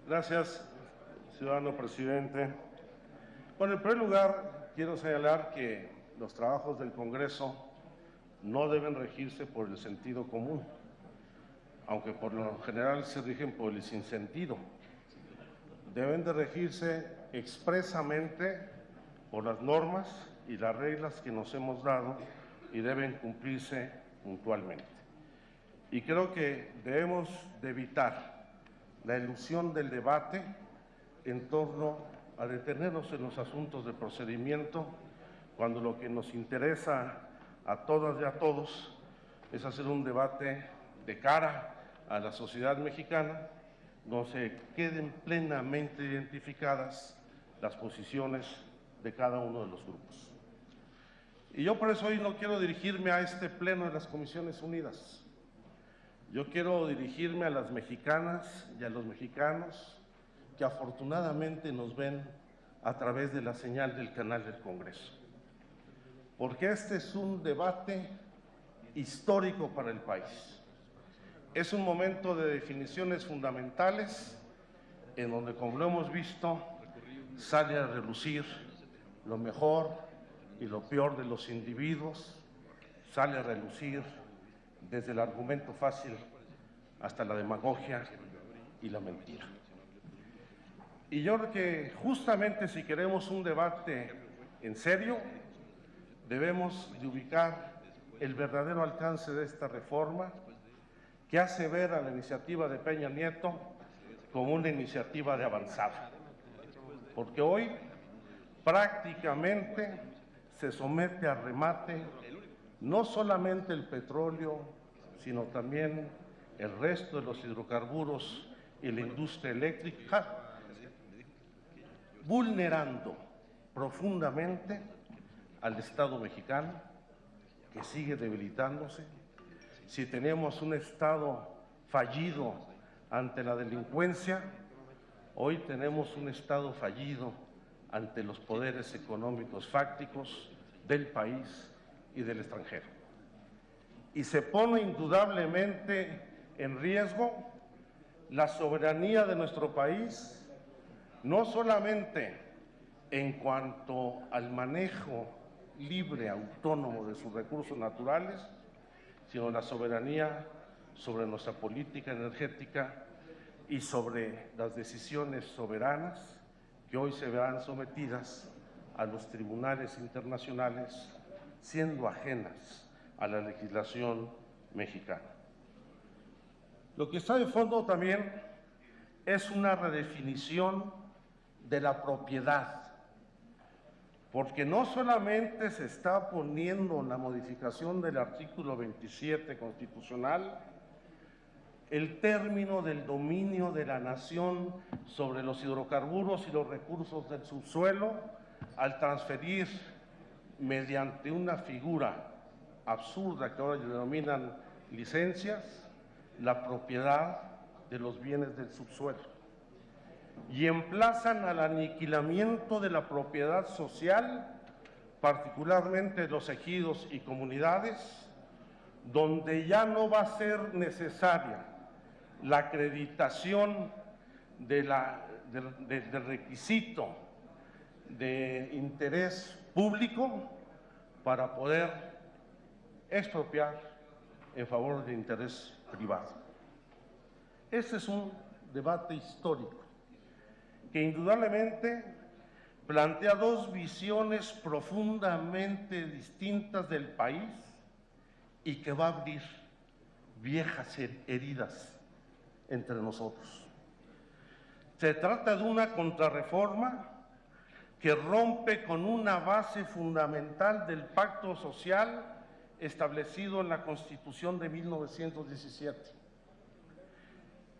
Gracias, ciudadano presidente. Bueno, en primer lugar, quiero señalar que los trabajos del Congreso no deben regirse por el sentido común, aunque por lo general se rigen por el sinsentido. Deben de regirse expresamente por las normas y las reglas que nos hemos dado y deben cumplirse puntualmente. Y creo que debemos de evitar la ilusión del debate en torno a detenernos en los asuntos de procedimiento, cuando lo que nos interesa a todas y a todos es hacer un debate de cara a la sociedad mexicana, donde se queden plenamente identificadas las posiciones de cada uno de los grupos. Y yo por eso hoy no quiero dirigirme a este pleno de las Comisiones Unidas. Yo quiero dirigirme a las mexicanas y a los mexicanos que afortunadamente nos ven a través de la señal del canal del Congreso. Porque este es un debate histórico para el país. Es un momento de definiciones fundamentales en donde, como lo hemos visto, sale a relucir lo mejor y lo peor de los individuos, sale a relucir desde el argumento fácil hasta la demagogia y la mentira. Y yo creo que justamente si queremos un debate en serio, debemos de ubicar el verdadero alcance de esta reforma, que hace ver a la iniciativa de Peña Nieto como una iniciativa de avanzada. Porque hoy prácticamente se somete a remate no solamente el petróleo, sino también el resto de los hidrocarburos y la industria eléctrica, vulnerando profundamente al Estado mexicano, que sigue debilitándose. Si tenemos un Estado fallido ante la delincuencia, hoy tenemos un Estado fallido ante los poderes económicos fácticos del país y del extranjero. Y se pone indudablemente en riesgo la soberanía de nuestro país, no solamente en cuanto al manejo libre, autónomo de sus recursos naturales, sino la soberanía sobre nuestra política energética y sobre las decisiones soberanas que hoy se verán sometidas a los tribunales internacionales, siendo ajenas a la legislación mexicana. Lo que está de fondo también es una redefinición de la propiedad, porque no solamente se está poniendo la modificación del artículo 27 constitucional, el término del dominio de la nación sobre los hidrocarburos y los recursos del subsuelo, al transferir mediante una figura absurda que ahora denominan licencias, la propiedad de los bienes del subsuelo, y emplazan al aniquilamiento de la propiedad social, particularmente de los ejidos y comunidades, donde ya no va a ser necesaria la acreditación del requisito de interés público para poder expropiar en favor del interés privado. Este es un debate histórico que indudablemente plantea dos visiones profundamente distintas del país y que va a abrir viejas heridas entre nosotros. Se trata de una contrarreforma que rompe con una base fundamental del pacto social establecido en la Constitución de 1917.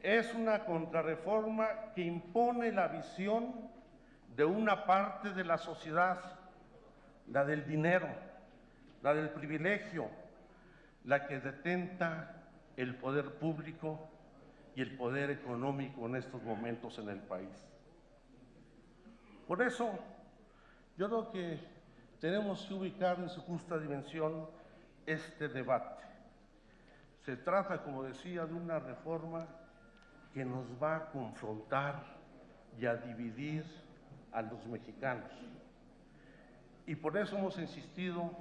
Es una contrarreforma que impone la visión de una parte de la sociedad, la del dinero, la del privilegio, la que detenta el poder público y el poder económico en estos momentos en el país. Por eso, yo creo que tenemos que ubicar en su justa dimensión este debate. Se trata, como decía, de una reforma que nos va a confrontar y a dividir a los mexicanos. Y por eso hemos insistido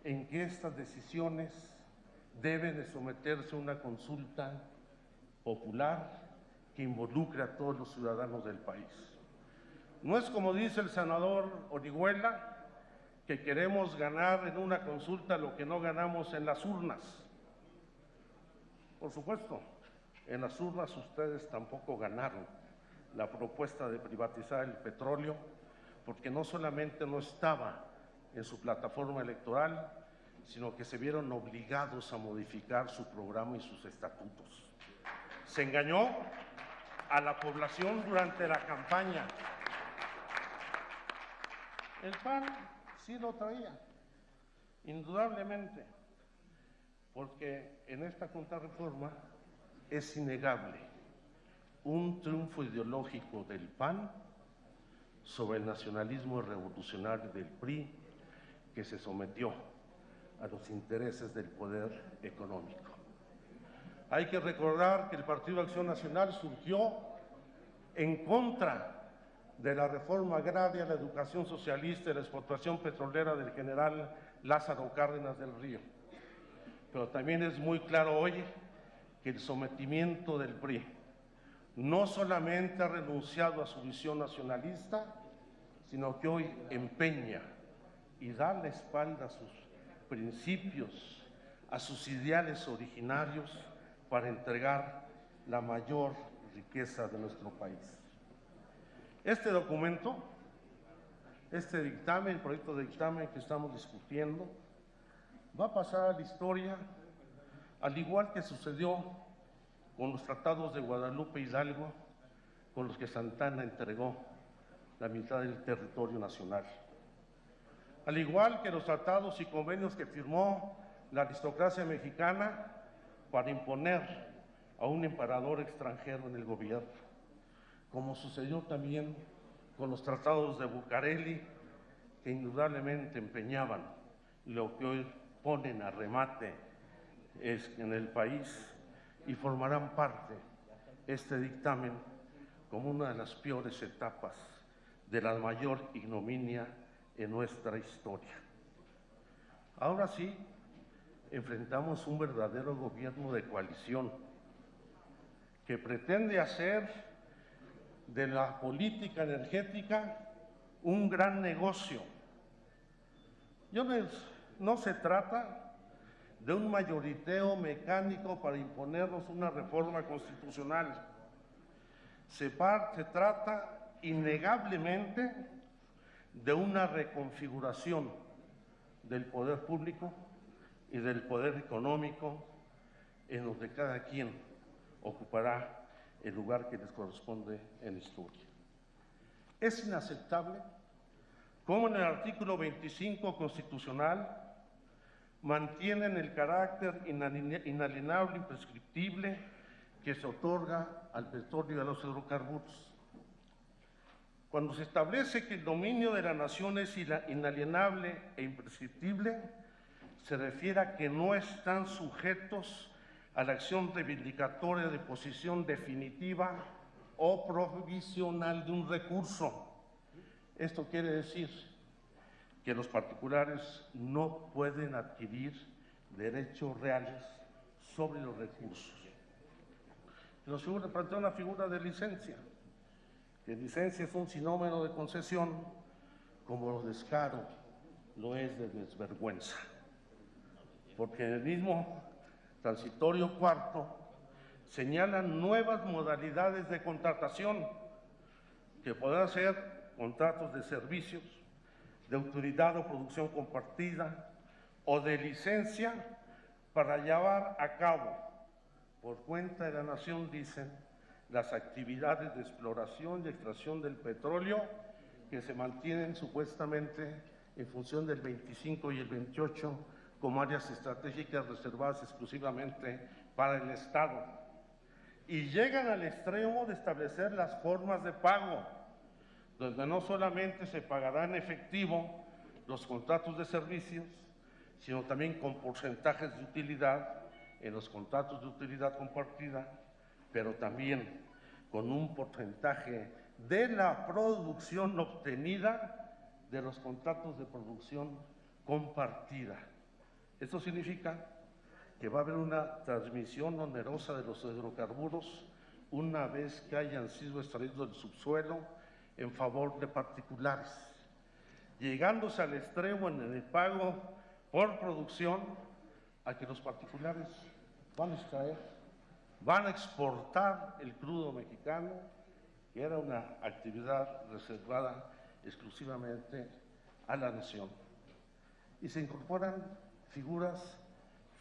en que estas decisiones deben de someterse a una consulta popular que involucre a todos los ciudadanos del país. No es como dice el senador Orihuela, que queremos ganar en una consulta lo que no ganamos en las urnas. Por supuesto, en las urnas ustedes tampoco ganaron la propuesta de privatizar el petróleo, porque no solamente no estaba en su plataforma electoral, sino que se vieron obligados a modificar su programa y sus estatutos. Se engañó a la población durante la campaña. El PAN sí lo traía, indudablemente, porque en esta contrarreforma es innegable un triunfo ideológico del PAN sobre el nacionalismo revolucionario del PRI, que se sometió a los intereses del poder económico. Hay que recordar que el Partido Acción Nacional surgió en contra de la reforma agraria, la educación socialista y la explotación petrolera del general Lázaro Cárdenas del Río. Pero también es muy claro hoy que el sometimiento del PRI no solamente ha renunciado a su visión nacionalista, sino que hoy empeña y da la espalda a sus principios, a sus ideales originarios, para entregar la mayor riqueza de nuestro país. Este documento, este dictamen, el proyecto de dictamen que estamos discutiendo, va a pasar a la historia, al igual que sucedió con los tratados de Guadalupe Hidalgo, con los que Santana entregó la mitad del territorio nacional. Al igual que los tratados y convenios que firmó la aristocracia mexicana para imponer a un emperador extranjero en el gobierno, como sucedió también con los tratados de Bucareli, que indudablemente empeñaban lo que hoy ponen a remate en el país y formarán parte este dictamen como una de las peores etapas de la mayor ignominia en nuestra historia. Ahora sí, enfrentamos un verdadero gobierno de coalición que pretende hacer de la política energética un gran negocio. No se trata de un mayoriteo mecánico para imponernos una reforma constitucional. Se trata innegablemente de una reconfiguración del poder público y del poder económico, en donde cada quien ocupará el lugar que les corresponde en la historia. Es inaceptable cómo en el artículo 25 constitucional mantienen el carácter inalienable, imprescriptible que se otorga al petróleo y a los hidrocarburos. Cuando se establece que el dominio de la nación es inalienable e imprescriptible, se refiere a que no están sujetos a la acción reivindicatoria de posición definitiva o provisional de un recurso. Esto quiere decir que los particulares no pueden adquirir derechos reales sobre los recursos. Nos plantea una figura de licencia, que licencia es un sinónimo de concesión, como descaro lo es de desvergüenza, porque en el mismo transitorio cuarto señalan nuevas modalidades de contratación que podrán ser contratos de servicios, de utilidad o producción compartida o de licencia para llevar a cabo por cuenta de la nación, dicen, las actividades de exploración y extracción del petróleo que se mantienen supuestamente en función del 25 y el 28 como áreas estratégicas reservadas exclusivamente para el Estado. Y llegan al extremo de establecer las formas de pago, donde no solamente se pagará en efectivo los contratos de servicios, sino también con porcentajes de utilidad en los contratos de utilidad compartida, pero también con un porcentaje de la producción obtenida de los contratos de producción compartida. Esto significa que va a haber una transmisión onerosa de los hidrocarburos una vez que hayan sido extraídos del subsuelo en favor de particulares, llegándose al extremo en el pago por producción a que los particulares van a extraer, van a exportar el crudo mexicano, que era una actividad reservada exclusivamente a la nación. Y se incorporan figuras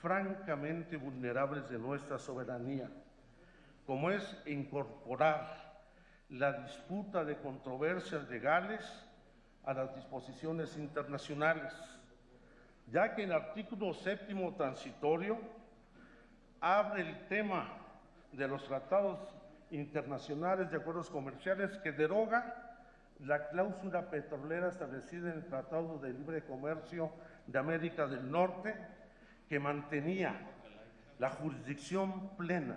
francamente vulnerables de nuestra soberanía, como es incorporar la disputa de controversias legales a las disposiciones internacionales, ya que el artículo 7º transitorio abre el tema de los tratados internacionales de acuerdos comerciales que deroga la cláusula petrolera establecida en el Tratado de Libre Comercio de América del Norte, que mantenía la jurisdicción plena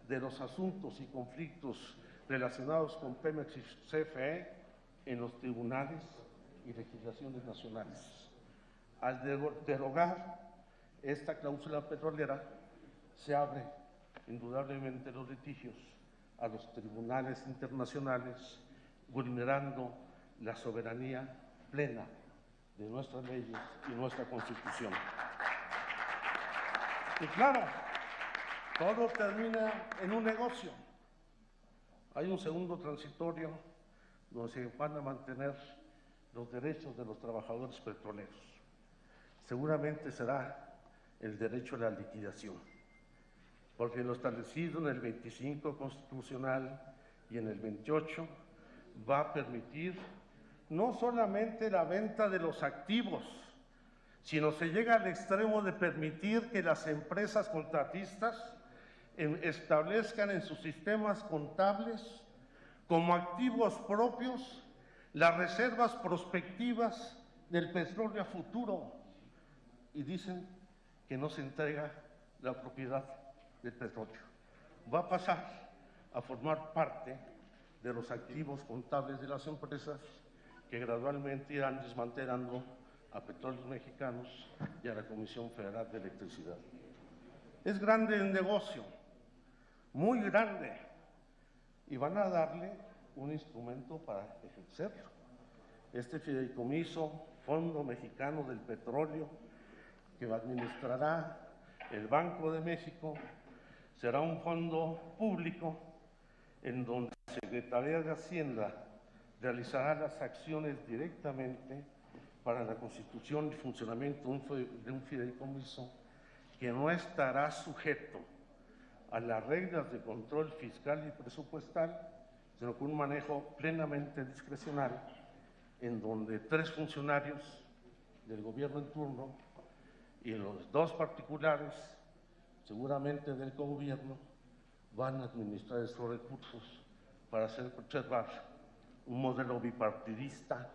de los asuntos y conflictos relacionados con Pemex y CFE en los tribunales y legislaciones nacionales. Al derogar esta cláusula petrolera, se abre indudablemente los litigios a los tribunales internacionales, vulnerando la soberanía plena de nuestras leyes y nuestra Constitución. Y claro, todo termina en un negocio. Hay un segundo transitorio donde se van a mantener los derechos de los trabajadores petroleros. Seguramente será el derecho a la liquidación, porque lo establecido en el 25 constitucional y en el 28 va a permitir no solamente la venta de los activos, sino se llega al extremo de permitir que las empresas contratistas establezcan en sus sistemas contables como activos propios las reservas prospectivas del petróleo a futuro, y dicen que no se entrega la propiedad del petróleo. Va a pasar a formar parte de los activos contables de las empresas que gradualmente irán desmantelando a Petróleos Mexicanos y a la Comisión Federal de Electricidad. Es grande el negocio, muy grande, y van a darle un instrumento para ejercerlo. Este fideicomiso, Fondo Mexicano del Petróleo, que administrará el Banco de México, será un fondo público en donde la Secretaría de Hacienda realizará las acciones directamente para la constitución y funcionamiento de un fideicomiso que no estará sujeto a las reglas de control fiscal y presupuestal, sino con un manejo plenamente discrecional, en donde 3 funcionarios del gobierno en turno y los 2 particulares, seguramente del gobierno, van a administrar estos recursos para hacer preservar un modelo bipartidista,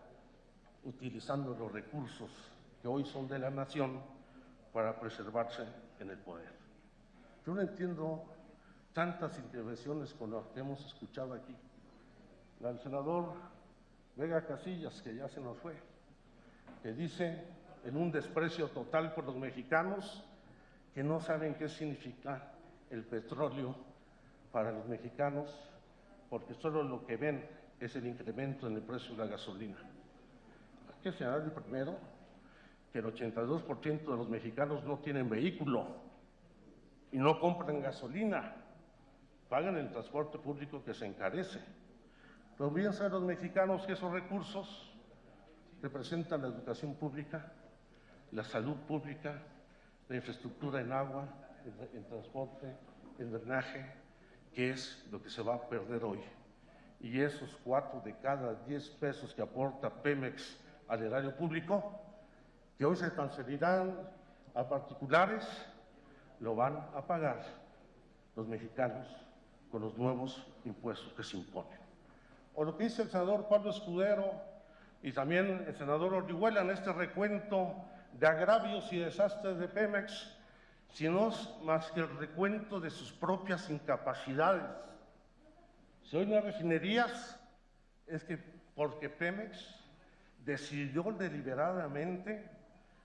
utilizando los recursos que hoy son de la nación para preservarse en el poder. Yo no entiendo tantas intervenciones con las que hemos escuchado aquí. La del senador Vega Casillas, que ya se nos fue, que dice, en un desprecio total por los mexicanos, que no saben qué significa el petróleo para los mexicanos, porque solo lo que ven es el incremento en el precio de la gasolina. Hay que señalar primero que el 82% de los mexicanos no tienen vehículo y no compran gasolina, pagan el transporte público que se encarece. Pero bien saben los mexicanos que esos recursos representan la educación pública, la salud pública, la infraestructura en agua, en transporte, en drenaje, que es lo que se va a perder hoy. Y esos 4 de cada 10 pesos que aporta Pemex al erario público, que hoy se transferirán a particulares, lo van a pagar los mexicanos con los nuevos impuestos que se imponen. O lo que dice el senador Pablo Escudero y también el senador Orihuela en este recuento de agravios y desastres de Pemex, sino más que el recuento de sus propias incapacidades. Si hoy no hay refinerías, es que porque Pemex decidió deliberadamente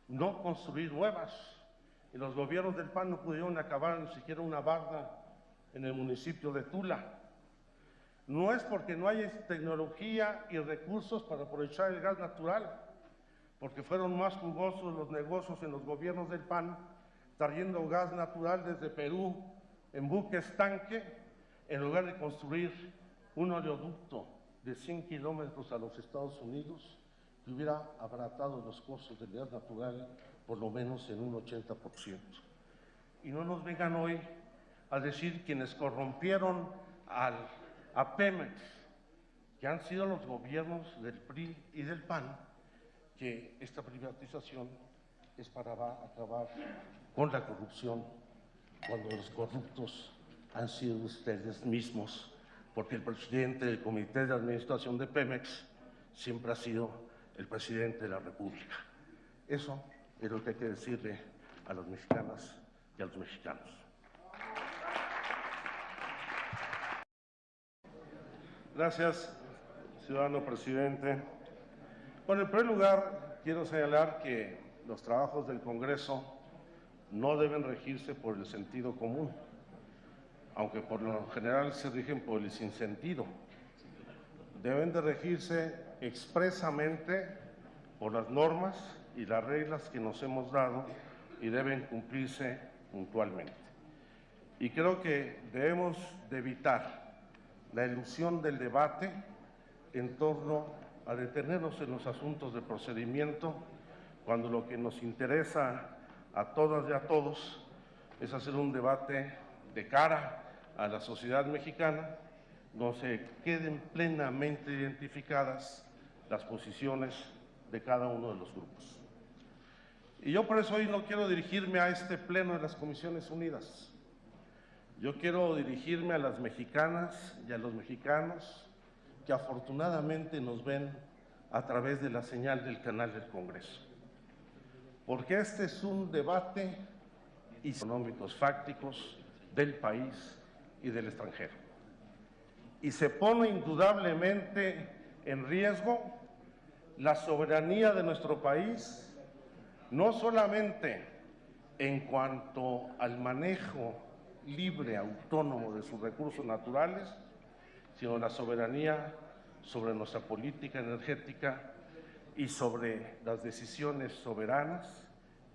no construir nuevas. Y los gobiernos del PAN no pudieron acabar ni siquiera una barda en el municipio de Tula. No es porque no haya tecnología y recursos para aprovechar el gas natural, porque fueron más jugosos los negocios en los gobiernos del PAN, trayendo gas natural desde Perú en buques tanque, en lugar de construir un oleoducto de 100 kilómetros a los Estados Unidos, que hubiera abaratado los costos del gas natural por lo menos en un 80%. Y no nos vengan hoy a decir quienes corrompieron a Pemex, que han sido los gobiernos del PRI y del PAN, que esta privatización es para acabar con la corrupción, cuando los corruptos han sido ustedes mismos, porque el presidente del Comité de Administración de Pemex siempre ha sido el presidente de la República. Eso es lo que hay que decirle a las mexicanas y a los mexicanos. Gracias, ciudadano presidente. Bueno, en primer lugar, quiero señalar que los trabajos del Congreso no deben regirse por el sentido común, aunque por lo general se rigen por el sinsentido. Deben de regirse expresamente por las normas y las reglas que nos hemos dado y deben cumplirse puntualmente. Y creo que debemos de evitar la ilusión del debate en torno a detenernos en los asuntos de procedimiento, cuando lo que nos interesa a todas y a todos es hacer un debate de cara a la sociedad mexicana, donde se queden plenamente identificadas las posiciones de cada uno de los grupos. Y yo por eso hoy no quiero dirigirme a este pleno de las Comisiones Unidas. Yo quiero dirigirme a las mexicanas y a los mexicanos que afortunadamente nos ven a través de la señal del canal del Congreso. Porque este es un debate económicos fácticos del país y del extranjero. Y se pone indudablemente en riesgo la soberanía de nuestro país, no solamente en cuanto al manejo libre, autónomo de sus recursos naturales, sino la soberanía sobre nuestra política energética y sobre las decisiones soberanas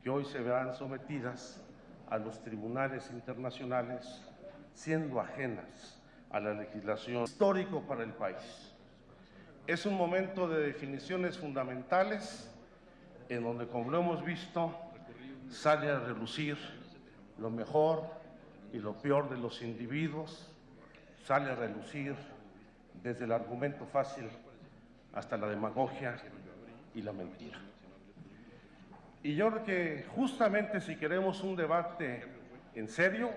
que hoy se verán sometidas a los tribunales internacionales, siendo ajenas a la legislación histórica para el país. Es un momento de definiciones fundamentales en donde, como lo hemos visto, sale a relucir lo mejor y lo peor de los individuos, sale a relucir desde el argumento fácil hasta la demagogia y la mentira. Y yo creo que justamente si queremos un debate en serio,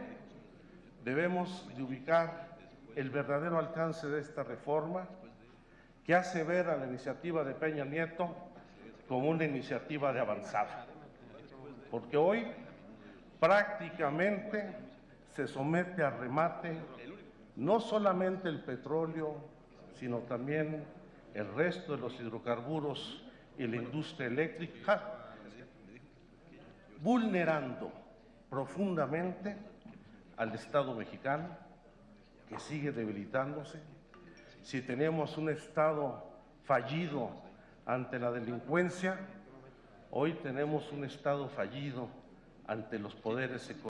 debemos de ubicar el verdadero alcance de esta reforma, que hace ver a la iniciativa de Peña Nieto como una iniciativa de avanzada. Porque hoy prácticamente se somete a remate no solamente el petróleo, sino también el resto de los hidrocarburos y la industria eléctrica, vulnerando profundamente al Estado mexicano, que sigue debilitándose. Si tenemos un Estado fallido ante la delincuencia, hoy tenemos un Estado fallido ante los poderes económicos.